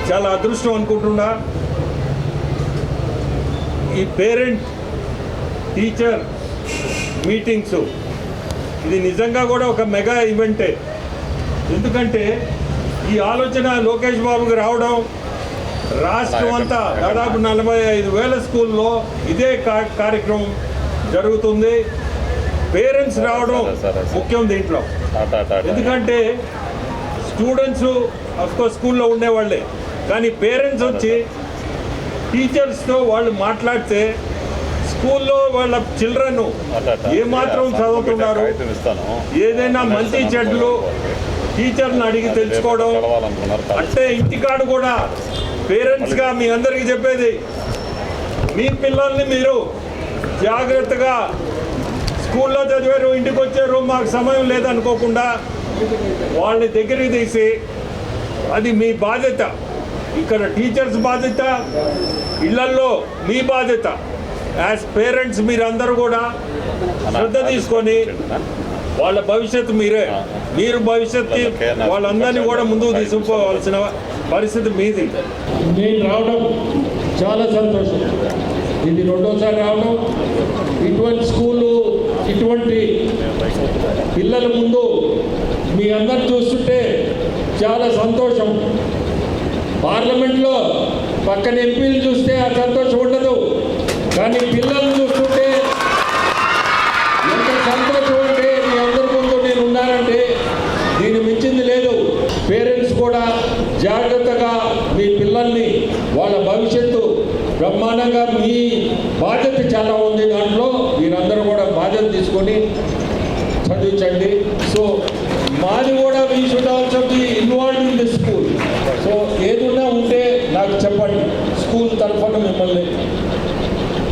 చాలా అదృష్టం అనుకుంటున్నా. ఈ పేరెంట్ టీచర్ మీటింగ్స్ ఇది నిజంగా కూడా ఒక మెగా ఈవెంటే. ఎందుకంటే ఈ ఆలోచన లోకేష్ బాబుకి రావడం, రాష్ట్రం అంతా దాదాపు 45,000 స్కూల్లో ఇదే కార్యక్రమం జరుగుతుంది. పేరెంట్స్ రావడం ముఖ్యం దీంట్లో. ఎందుకంటే స్టూడెంట్స్ అఫ్కోర్స్ స్కూల్లో ఉండేవాళ్ళే, కానీ పేరెంట్స్ వచ్చి టీచర్స్తో వాళ్ళు మాట్లాడితే స్కూల్లో వాళ్ళ చిల్డ్రన్ ఏమాత్రం చదువుతున్నారు, ఏదైనా మంచి చెడ్లు టీచర్ని అడిగి తెలుసుకోవడం. అంటే ఇంటికాడు కూడా పేరెంట్స్గా మీ అందరికీ చెప్పేది, మీ పిల్లల్ని మీరు జాగ్రత్తగా స్కూల్లో చదివారు, ఇంటికి వచ్చారు, మాకు సమయం లేదనుకోకుండా వాళ్ళని దగ్గరికి తీసి, అది మీ బాధ్యత. ఇక్కడ టీచర్స్ బాధ్యత, ఇళ్లల్లో మీ బాధ్యత. యాజ్ పేరెంట్స్ మీరందరూ కూడా శ్రద్ధ తీసుకొని వాళ్ళ భవిష్యత్తు మీరు భవిష్యత్తు వాళ్ళందరినీ కూడా ముందుకు తీసుకుపోవాల్సిన పరిస్థితి మీది. నేను రావడం చాలా సంతోషం. ఇది రెండోసారి రావడం. ఇటువంటి స్కూలు, ఇటువంటి పిల్లల ముందు మీ అందరు చూస్తుంటే చాలా సంతోషం. పార్లమెంట్లో పక్కన ఎంపీలు చూస్తే ఆ సంతోషం ఉండదు, కానీ పిల్లలు చూస్తుంటే ఎంత సంతోషం అంటే మీ అందరి ముందు నేను ఉన్నానంటే దీన్ని మించింది లేదు. పేరెంట్స్ కూడా జాగ్రత్తగా మీ పిల్లల్ని, వాళ్ళ భవిష్యత్తు బ్రహ్మాండంగా, మీ బాధ్యత చాలా ఉంది దాంట్లో, మీరందరూ కూడా బాధ్యత తీసుకొని చదివించండి. సో మాది కూడా we should also be involved in the school. So ఏదున్నా ఉంటే నాకు చెప్పండి, స్కూల్ తరఫున మిమ్మల్ని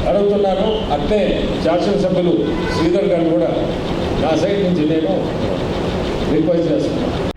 అడుగుతున్నాను. అట్లే శాసనసభ్యులు శ్రీధర్ గారు కూడా నా సైడ్ నుంచి నేను రిక్వెస్ట్ చేస్తున్నాను.